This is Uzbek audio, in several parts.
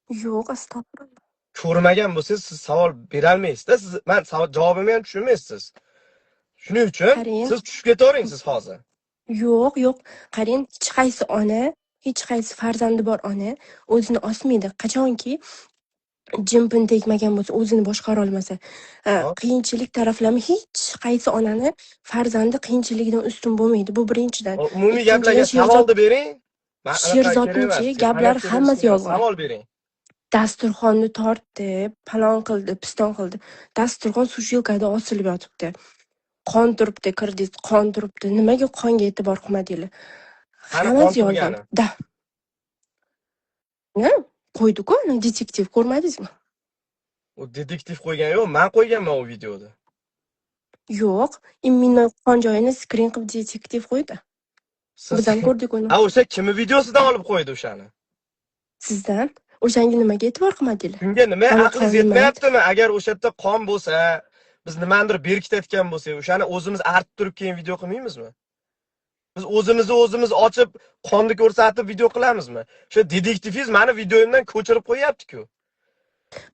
Yo'q, astag'firullah. Ko'rmagan bo'lsangiz siz savol berolmaysiz-da. Siz men javobimni ham tushunmaysiz. Shuning uchun Qarang. siz tushib ketavering siz hozir. Yo'q. Qarang, hech qaysi ona, hech qaysi farzandi bor ona o'zini osmaydi. Qachonki jimpin tegmagan bo'lsa, o'zini boshqara olmasa, qiyinchilik taraflama hech qaysi onani farzandi qiyinchiligidan ustun bo'lmaydi. Bu birinchidan. Umumiy Ikkinchidan, gaplarga savolni bering. Men anaqa kerak Sherzodning emas. gaplari hammasi yolg'on. Savol bering. Dasturxonni tortdi, palon qildi, piston qildi. Dasturxon sushilkada osilib yotibdi. Qon turibdi, kirdingiz, qon turibdi. Nimaga qonga e'tibor qilmadinglar? Qani qon Hammasi yolg'on. turgani? Da. Ne? Qo'ydi-ku, detektiv ko'rmadingizmi? U detektiv qo'ygan yo'q, men qo'yganman u videoda. Yo'q, immuniy qon joyini skrin qilib detektiv qo'ydi. Biz ham ko'rdik uni. O'sha kimni videosidan olib qo'ydi o'shani? Sizdan o'shanga nimaga e'tibor qilmadinglar? Shunga nima Mana aqlingiz qon nima? yetmayaptimi? Agar o'sha yerda qon bo'lsa, biz nimadir berkitayotgan bo'lsak, o'shani o'zimiz artib turib keyin video qilmaymizmi? Biz o'zimiz ochib, qonni ko'rsatib video qilamizmi? O'sha detektivingiz meni videomdan ko'chirib qo'yapti-ku.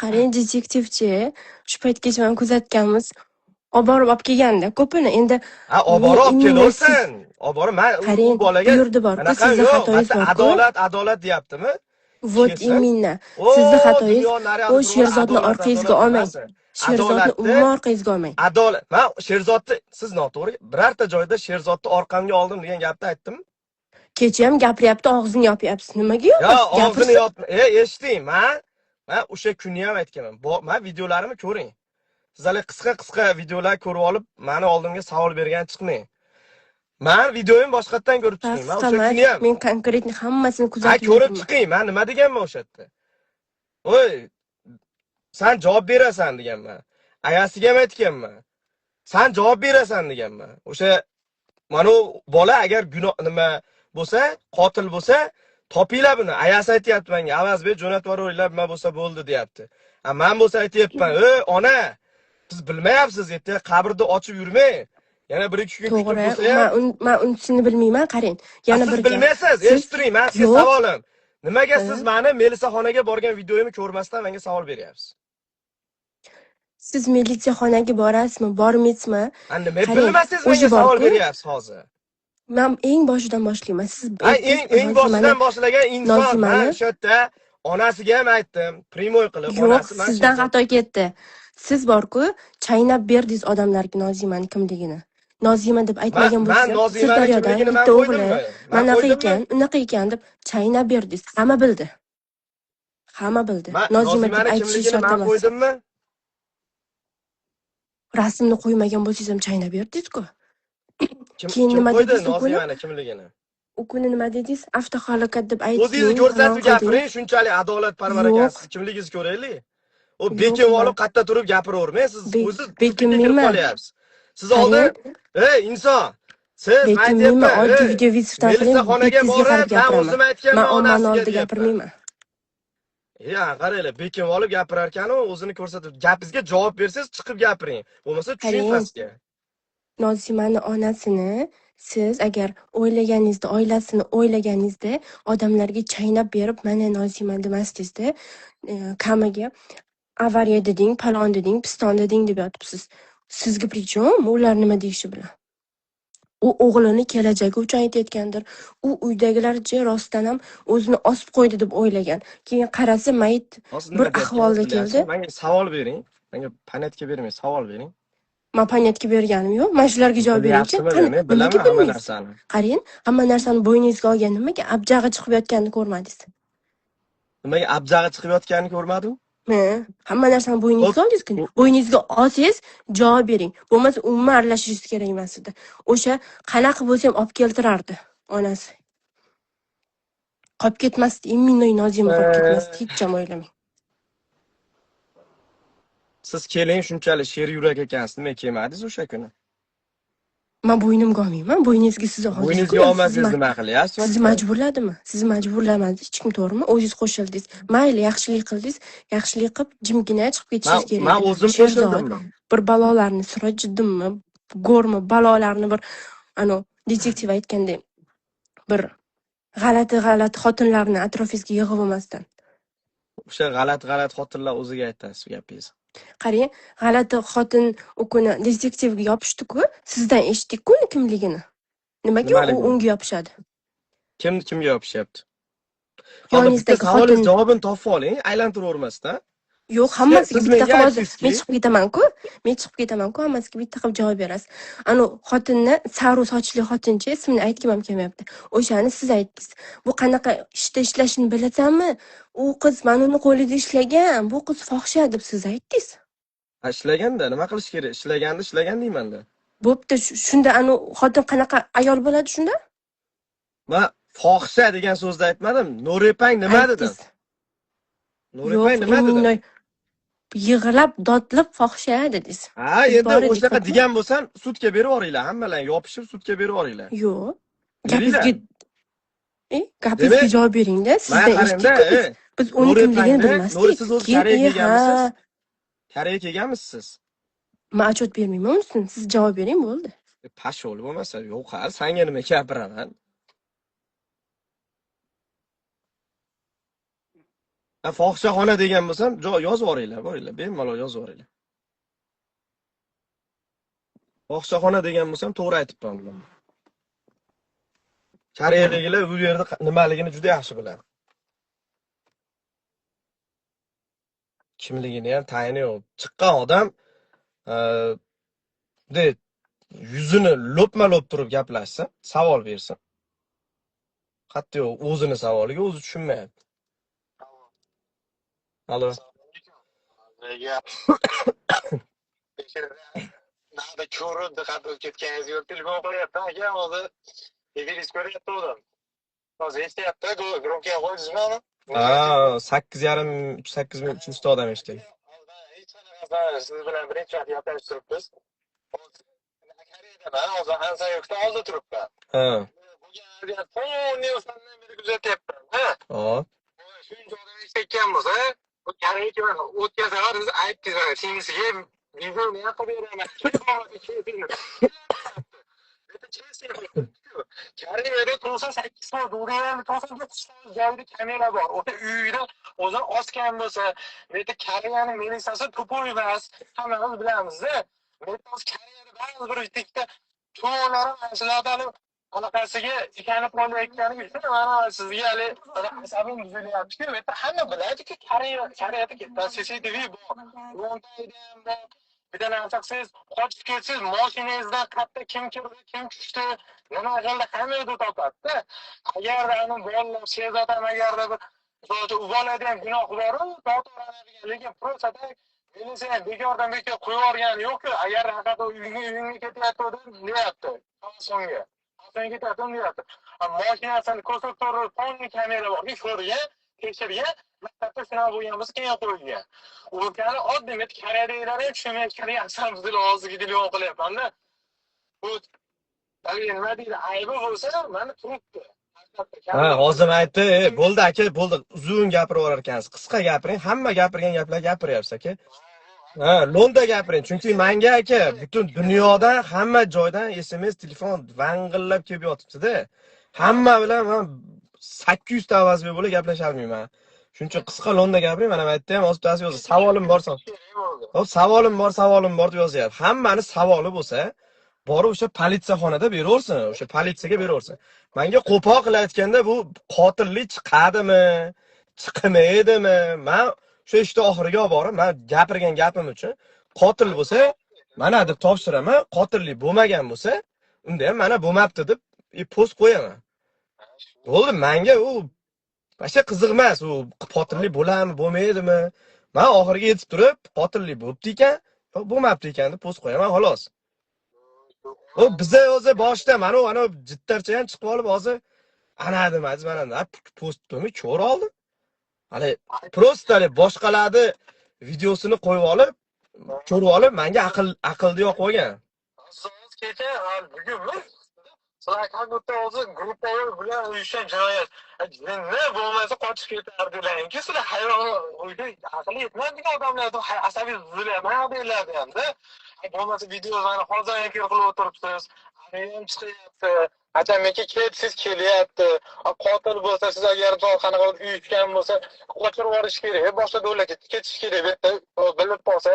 Qarang, detektivchi, shu paytgacha men kuzatganmiz. Olib borib olib kelganda ko'pini endi olib borib olib kelaversin. Olib borib men u bolaga buyurdi bor-ku, sizni xatoyingiz bor-ku. Adolat deyaptimi? Vot imенно. Sizni xatoyingiz. O Sherzodni orqangizga olmang. Sherzodni umuman orqangizga olmang. Adolat. Men Sherzodni siz noto'g'ri birorta joyda Sherzodni orqamga oldim degan gapni aytdimmi? Kecha ham gapiryapti, og'zini yopyapsiz. Nimaga yo'q? Yo, og'zini yopma. Eshiting, men o'sha kunni ham aytganman. Men videolarimni ko'ring. Siz hali qisqa videolar ko'rib olib, meni oldimga savol bergan chiqmang. Men videoyim boshqatdan ko'rib chiqing. Men o'sha kunni ham men konkretni hammasini kuzatib ko'rib chiqing. Men nima deganman o'sha yerda? Voy, sen javob berasan deganman. Ayasiga ham aytganman. Sen javob berasan deganman. O'sha mana bola agar gunoh nima bo'lsa, qotil bo'lsa, topinglar buni. Ayasi aytayapti menga, avaz ber, jo'natib yuboringlar, nima bo'lsa bo'ldi, deyapti. Men bo'lsa aytayapman, ona, siz bilmayapsiz, erta qabrda ochib yurmang. Yana 1-2 kun kutib bo'lsa ham. Men unisini bilmayman, qarang. Yana bir gap. Siz bilmaysiz, eshittiring, men sizga savolim. Nimaga siz meni militsiyaxonaga borgan videoyimni ko'rmasdan menga savol beryapsiz? Siz militsiyaxonaga borasizmi, bormaysizmi? Nima bilmasangiz menga savol beryapsiz hozir. Men eng boshidan boshlayman. Siz eng boshidan boshlagan inson. Men o'sha yerda onasiga ham aytdim, primoy qilib, onasi men sizdan xato ketdi. Siz borku, chaynab berdingiz odamlarga Nozimani kimligini. Nozima deb aytmagan bo'lsangiz, Sirdaryoda bitta o'g'li, unaqa ekan deb chaynab berdingiz. Hamma bildi. Nozima deb aytish shart emas. Rasmni qo'ymagan bo'lsangiz ham chaynab berdingiz-ku. Keyin nima dedingiz Nozimani kimligini? U kuni nima dedingiz? Avtohalokat deb aytdingiz. O'zingiz ko'rsatib gapiring, shunchalik adolatparvar ekansiz. Kimligingizni ko'raylik. O bekim olib qatta turib gapiravermang, siz o'zi bekimman qolyapsiz. Siz oldin, inson, siz aytyapman, oddiy video vizitdan qiling, militsiyaxonaga borib, men o'zim aytganman, onasiga gapirmayman. Qaranglar, bekim olib gapirar ekan, o'zini ko'rsatib, gapingizga javob bersangiz chiqib gapiring. Bo'lmasa tushing pastga. Nozimani onasini siz agar o'ylaganingizda, oilasini o'ylaganingizda odamlarga chaynab berib, mana Nozima demasdingizda, kamiga avariya deding, palon deding, piston deding deb yotibsiz. Sizga prichom ular nima deyishi bilan? U o'g'lini kelajagi uchun aytayotgandir. U uydagilarcha rostdan ham o'zini osib qo'ydi deb o'ylagan. Keyin qarasa mayit bir ahvolda keldi. Menga savol bering. Menga panatka bermang, savol bering. Men panatka berganim yo'q. Men shularga javob beraychi. Bilaman hamma narsani. Qarang, hamma narsani bo'yningizga olgan nimaga abjag'i chiqib yotganini ko'rmadingiz? Nimaga abjag'i chiqib yotganini ko'rmadim? Hamma narsani bo'yningizga oldingiz-ku. Bo'yningizga olsangiz javob bering. Bo'lmasa umuman aralashishingiz kerak emas edi. O'sha qanaqa bo'lsa ham olib keltirardi onasi. Qolib ketmasdi, immuniy Nozima qolib ketmasdi, hech ham o'ylamang. Siz keling, shunchalik sher yurak ekansiz, nima kelmadingiz o'sha kuni? Men bo'ynimga olmayman, bo'yningizga siz oldingiz. Bo'yningizga olmasangiz nima qilyapsiz? Siz majburladimi? Siz majburlamadingiz, hech kim to'g'rimi? O'zingiz qo'shildingiz. Mayli, yaxshilik qildingiz, yaxshilik qilib jimgina chiqib ketishingiz kerak. Men o'zim qo'shildim. Bir balolarni surajiddimmi, go'rmi, balolarni bir detektiv aytgandek bir g'alati xotinlarni atrofingizga yig'ib olmasdan. O'sha g'alati xotinlar o'ziga aytasiz gapingizni. Qarang, g'alati xotin u kuni detektivga yopishdi-ku, sizdan eshitdik-ku uni kimligini. Nimaga u Nimaligini? unga yopishadi? Kimga yopishyapti? Hozir bitta Yoningizdagi savolingiz xotin javobini topib oling, aylantiravermasdan. yo'q, hammasiga Siz bitta menga qilib hozir aytdingizki, men chiqib ketaman-ku, hammasiga bitta qilib javob berasiz. Anu xotinni, saru sochli xotinchi, ismini aytgim ham kelmayapti. O'shani siz aytdingiz. Bu qanaqa ishda ishlashini bilasanmi? U qiz mana uni qo'lida ishlagan, bu qiz fohisha deb siz aytdingiz. ishlaganda nima qilish kerak? Ishlagan deyman-da. Bo'pti, shunda anu xotin qanaqa ayol bo'ladi shunda? Men fohisha degan so'zni aytmadim. Nurepang nima dedim? Aytdingiz. Nurepang Yo'q, nima dedim? yig'lab, dodlab fohisha dedingiz. Ha, Biz endi bor edik, o'shaqa xo'pmi? degan bo'lsam, sudga berib yuboringlar, hammalar yopishib sudga berib yuboringlar. Yo'q. Beringlar. Gapingizga Demak, javob bering-da. mana Sizdan qarangda, eshitdik-ku biz uni kimligini Nuri bilmasdik. siz o'zi Keyin Koreyaga kelganmisiz? ha, Koreyaga kelganmisiz siz? men отчет bermayman unisini. Siz javob bering bo'ldi. Pasholi bo'lmasa, yo'q, ha, senga nima gapiraman? Fohishaxona degan bo'lsam, yozib yuboringlar, boringlar, bemalol yozib yuboringlar. Fohishaxona degan bo'lsam, to'g'ri aytibman. Koreyadagilar bu yerda nimaligini juda yaxshi biladi. Kimligini ham tayini yo'q. Chiqqan odam bunday yuzini lo'pma-lo'p turib gaplashsin, savol bersin. Hatto o'zini savoliga o'zi tushunmayapti. Alo. Nada ko'rindi, qad o'tkazganingiz yo'q. Telefon qilyapman aka, hozir evingiz ko'ryapti o'zim. Hozir eshityapti, guruhga qo'ydingizmi uni? Ha, 8,5 8 ming 300 ta odam eshitdi. Hech qanaqa siz bilan birinchi marta gaplashib turibmiz. Koreyadan hozir Ansayokda oldida turibman. Ha. Bu yerga fonni o'shandan beri kuzatyapman. Ha? Hop. Shuncha odam eshitgan bo'lsa, bu Koreyaga mana o'tkazsalar, siz aytdingiz mana singlisiga videoni yoqib beraman. Koreyada tursa 8 soat, Uriyada tursa 9 soat joyda kamera bor. O'sha uyda o'zi osgan bo'lsa, bu yerda Koreyaning militsiyasi to'pol emas. Hammamiz bilamiz-da. Bu yerda Koreyada ba'zi bir ikkita to'g'rilari masalalarni anaqasiga ekanib qolayotgani uchun mana sizga hali asabim buzilyapti. Bu yerda hamma biladi-ku, Koreyada katta CCTV bor. Lontayda ham bor. Bir de narsaqsiz, qochib ketsiz, mashinangizdan qayerda kim kirdi, kim tushdi, nima qildi, hammasini topadi-da. Agar uni bolalar sezatan, agarda bir zo'ti uboladigan gunoh bor-ku, to'g'rilanadigan, lekin prosada militsiya bekordan bekor qo'yib yuborgani yo'q-ku. Agar haqida uyingga ketyapti, deyapti. Songa. Songa ketyapti, deyapti. Mashinasini ko'rsatib, fonni kamera bor-ku, ko'rgan, tekshirgan, maktabda sinov bo'lgan bo'lsa, keyin qo'ygan. O'zgani oddiy Koreyadagilar ham tushunmayotgani asam bizlar hozirgi telefon qilyapman-da. Bu nima deydi, aybi bo'lsa, mana turibdi. Ha, hozir aytdi, bo'ldi aka, bo'ldi. Uzun gapirib orar ekansiz. Qisqa gapiring, hamma gapirgan gaplar gapiryapsiz aka. Ha, lo'nda gapiring. Chunki menga aka, butun dunyodan, hamma joydan SMS, telefon vang'illab kelib yotibdi-da. Hamma bilan men 800 ta avazli bo'lib gaplasha olmayman. Shuning uchun qisqa lo'nda gapiring. Mana bu yerda ham o'zbasi yozdi. Savolim bor. Hop, savolim bor deb yozyapti. Hammani savoli bo'lsa, borib o'sha politsiyaxonada beraversin, o'sha politsiyaga beraversin. Menga qo'pol qilayotganda bu qotillik chiqadimi, chiqmaydimi? Men o'sha ishni oxiriga olib borib, men gapirgan gapim uchun qotil bo'lsa, mana deb topshiraman, qotillik bo'lmagan bo'lsa, unda ham mana bo'lmabdi deb post qo'yaman. Bo'ldi, menga u başka qiziq emas, u qotillik bo'ladimi, bo'lmaydimi? Men oxiriga yetib turib, qotillik bo'libdi ekan, bo'lmabdi ekan deb post qo'yaman, xolos. O bize o'zi boshda mana jittarcha ham chiqib olib hozir ana demaysiz, mana postni ko'r oldi. Hali prosta boshqalarni videosini qo'yib olib, ko'rib olib, menga aqlni yo'q qo'ygan. So'z kecha bugunmi? Sizlar qanday o'zi gruppalar bilan uyushgan jinoyat. Ne bo'lmasa qochib ketardilar-ki, sizlar hayron uyda aqli yetmaydigan odamlarni asabiy buzilyapti, haberlarda ham-da. Bo'lmasa videolarni hozir qilib o'tiribsiz. Ham chiqyapti. Atamiki siz kelyapti. Qotil bo'lsa, siz agar qanaqa qilib uyutgan bo'lsa, qochirib yuborish kerak. Boshqa davlatga ketish kerak. Bu yerda bilib qolsa,